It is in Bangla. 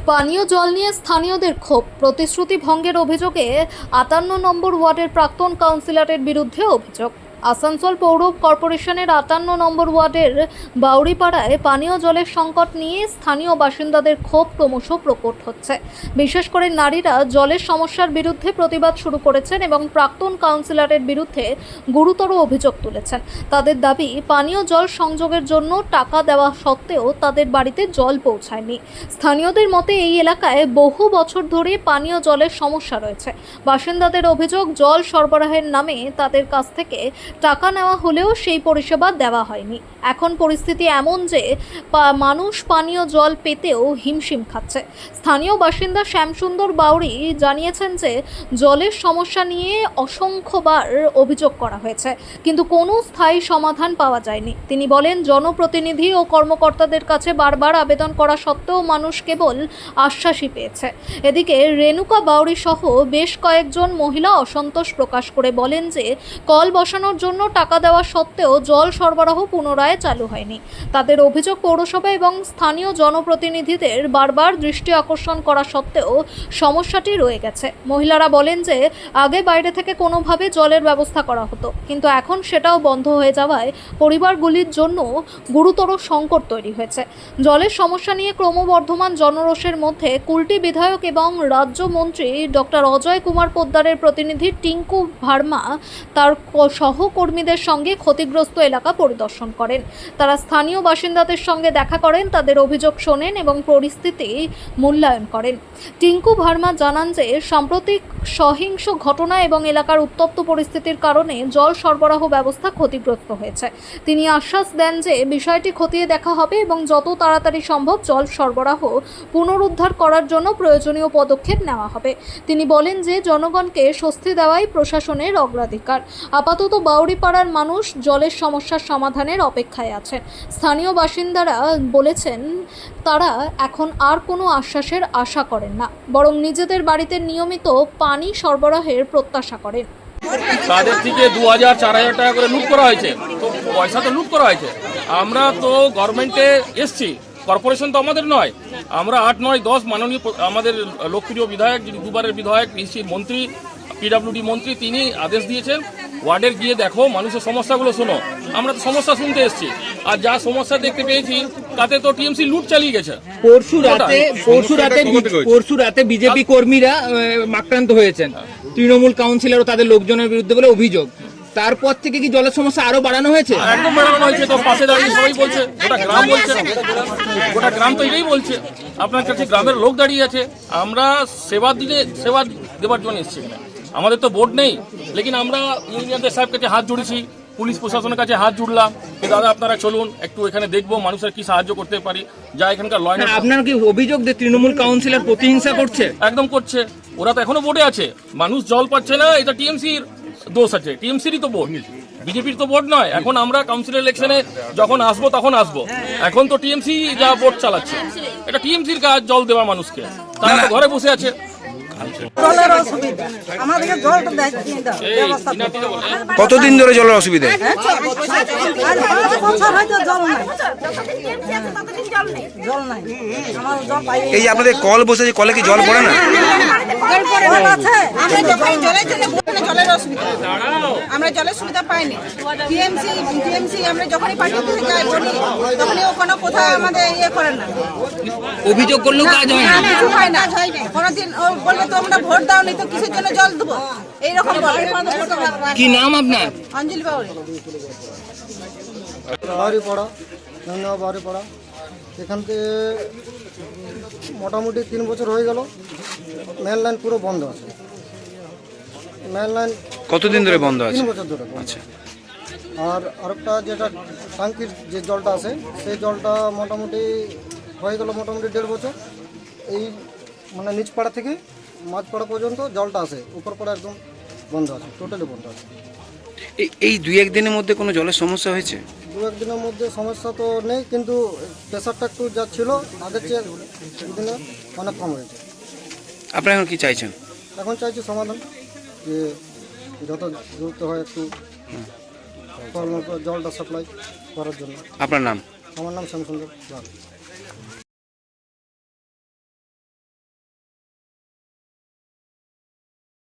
পানীয় জল নিয়ে স্থানীয়দের ক্ষোভ, প্রতিশ্রুতি ভঙ্গের অভিযোগে 58 নম্বর ওয়ার্ডের প্রাক্তন কাউন্সিলরের বিরুদ্ধে অভিযোগ। আসানসোল পৌর কর্পোরেশনের 58 নম্বর ওয়ার্ডের বাউরিপাড়ায় পানীয় জলের সংকট নিয়ে স্থানীয় বাসিন্দাদের ক্ষোভ ক্রমশ প্রকট হচ্ছে। বিশেষ করে নারীরা জলের সমস্যার বিরুদ্ধে প্রতিবাদ শুরু করেছেন এবং প্রাক্তন কাউন্সিলরের বিরুদ্ধে গুরুতর অভিযোগ তুলেছেন। তাদের দাবি, পানীয় জল সংযোগের জন্য টাকা দেওয়া সত্ত্বেও তাদের বাড়িতে জল পৌঁছায়নি। স্থানীয়দের মতে এই এলাকায় বহু বছর ধরে পানীয় জলের সমস্যা রয়েছে। বাসিন্দাদের অভিযোগ, জল সরবরাহের নামে তাদের কাছ থেকে টাকা নেওয়া হলেও সেই পরিষেবা দেওয়া হয়নি। এখন পরিস্থিতি এমন যে মানুষ পানীয় জল পেতেও হিমশিম খাচ্ছে। স্থানীয় বাসিন্দা শ্যামসুন্দর বাউরি জানিয়েছেন যে জলের সমস্যা নিয়ে অসংখ্যবার অভিযোগ করা হয়েছে, কিন্তু কোনো স্থায়ী সমাধান পাওয়া যায়নি। তিনি বলেন, জনপ্রতিনিধি ও কর্মকর্তাদের কাছে বারবার আবেদন করা সত্ত্বেও মানুষ কেবল আশ্বাসই পেয়েছে। এদিকে রেণুকা বাউরি সহ বেশ কয়েকজন মহিলা অসন্তোষ প্রকাশ করে বলেন যে কল বসানোর জন্য টাকা দেওয়া সত্ত্বেও জল সরবরাহ পুনরায় চালু হয়নি। তাদের অভিযোগ, পৌরসভা এবং স্থানীয় জনপ্রতিনিধিদের বারবার দৃষ্টি আকর্ষণ করা সত্ত্বেও সমস্যাটি রয়ে গেছে। মহিলারা বলেন যে আগে বাইরে থেকে কোনোভাবে জলের ব্যবস্থা করা হতো, কিন্তু এখন সেটাও বন্ধ হয়ে যাওয়ায় পরিবারগুলির জন্য গুরুতর সংকট তৈরি হয়েছে। জলের সমস্যা নিয়ে ক্রমবর্ধমান জনরোষের মধ্যে কুলটি বিধায়ক এবং রাজ্যমন্ত্রী ডক্টর অজয় কুমার পোদ্দারের প্রতিনিধি টিঙ্কু ভার্মা তার সহকর্মীদের সঙ্গে ক্ষতিগ্রস্ত এলাকা পরিদর্শন করেন। তারা স্থানীয় বাসিন্দাদের সঙ্গে দেখা করেন, তাদের অভিযোগ শোনেন এবং পরিস্থিতি মূল্যায়ন করেন। টিঙ্কু ভার্মা জানান যে সাম্প্রতিক সহিংস ঘটনা এবং এলাকার উত্তপ্ত পরিস্থিতির কারণে জল সরবরাহ ব্যবস্থা ক্ষতিগ্রস্ত হয়েছে। তিনি আশ্বাস দেন যে বিষয়টি খতিয়ে দেখা হবে এবং যত তাড়াতাড়ি সম্ভব জল সরবরাহ পুনরুদ্ধার করার জন্য প্রয়োজনীয় পদক্ষেপ নেওয়া হবে। তিনি বলেন যে জনগণকে স্বস্তি দেওয়াই প্রশাসনের অগ্রাধিকার। আপাতত বাউরিপাড়ার মানুষ জলের সমস্যার সমাধানের অপেক্ষায় আছেন। স্থানীয় বাসিন্দারা বলেছেন তারা এখন আর কোনো আশ্বাসের আশা করেন না, বরং নিজেদের বাড়িতে নিয়মিত পানি সরবরাহের প্রত্যাশা করেন। তাদের থেকে 2000-4000 টাকা করে লুট করা হয়েছে, তো পয়সা তো লুট করা হয়েছে। আমরা তো গভর্নমেন্টে এসছি, কর্পোরেশন তো আমাদের নয়। আমরা 8, 9, 10 মাননীয় আমাদের লোকপ্রিয় বিধায়ক, যিনি দুবারের বিধায়ক, কৃষির মন্ত্রী, পিডব্লিউডি মন্ত্রী, তিনি আদেশ দিয়েছেন ওয়ার্ডের গিয়ে দেখো, মানুষের সমস্যাগুলো শোনো। আমরা তো সমস্যা শুনতে এসেছি, আর যা সমস্যা দেখতে পেয়েছি তাতে তো টিএমসি লুট চালিয়ে গেছে। পরশু রাতে বিজেপি কর্মীরা আক্রান্ত হয়েছেন, তৃণমূল কাউন্সিলর ও তাদের লোকজনের বিরুদ্ধে বলে অভিযোগ। তারপর থেকে কি জলের সমস্যা আরো বাড়ানো হয়েছে? একদম বাড়ানো হয়েছে। তো পাশে দাঁড়িয়ে সবাই বলছে, গোটা গ্রাম বলছে, গোটা গ্রাম তো এটাই বলছে। আপনার কাছে গ্রামের লোক দাঁড়িয়ে আছে। আমরা সেবা দেবার জন্য এসেছি এখানে। আমাদের তো বোর্ড নেই, লেকিন আমরা ইঞ্জিনিয়ারদের সাহেব কাছে হাত জুড়েছি, পুলিশ প্রশাসনের কাছে হাত জুড়লাম, দাদা আপনারা চলুন একটু এখানে দেখবো মানুষের কি সাহায্য করতে পারি, যা এখানকার লয়। আপনার কি অভিযোগ যে তৃণমূল কাউন্সিলর প্রতিহিংসা করছে? একদম করছে। ওরা তো এখনো বোর্ডে আছে, মানুষ জল পাচ্ছে না, এটা টিএমসির দোষ আছে। টিএমসিরই তো বোর্ড, বিজেপির তো বোর্ড নয়। এখন আমরা কাউন্সিলর ইলেকশনে যখন আসবো তখন আসবো। এখন তো টিএমসি যা বোর্ড চালাচ্ছে, এটা টিএমসির কাজ জল দেওয়া মানুষকে। তারা তো ঘরে বসে আছে। কতদিন ধরে জলের অসুবিধা? এই যে আপনাদের কল বসেছে, কলে কি জল পড়ে না? আমরা জলের সুবিধা পাইনি। টিএমসি আমরা যখনই পাঠিয়ে যাই বলি, তখনই ওখানে কোথাও আমাদের ইয়ে করেন না। অভিযোগ করলেও কাজ হয় না, কিছু হয় না। কোনোদিন ও বলবে তো আমরা ভোট দাওনি তো কিসের জন্য জল দেবো, এইরকম বলে। কি নাম আপনার? অঞ্জলি বাউরি। বাউরিপাড়া, বাউরিপাড়া। এখান থেকে মোটামুটি 3 বছর হয়ে গেল, মেন লাইন পুরো বন্ধ আছে। মেন লাইন কতদিন ধরে বন্ধ আছে? 3 বছর ধরে। আচ্ছা। আর আরেকটা যেটা ট্যাঙ্কির যে জলটা আছে, সেই জলটা মোটামুটি হয়ে গেল মোটামুটি 1.5 বছর। এই মানে নিচপাড়া থেকে মাঝপাড়া পর্যন্ত জলটা আছে, উপরপাড়া একদম বন্ধ আছে, টোটালি বন্ধ আছে। এই 2-1 দিনের মধ্যে কোনো জলের সমস্যা হয়েছে? 2-1 দিনের মধ্যে সমস্যা তো নেই, কিন্তু প্রেশারটা একটু যা ছিল আগের চেয়ে দিনে অনেক কম হয়েছে। আপনারা এখন কি চাইছেন? এখন চাইছি সমাধান, যে যত দ্রুত হয় একটু জলটা সাপ্লাই করার জন্য। আপনার নাম? আমার নাম শ্যামসুন্দর বাউরি।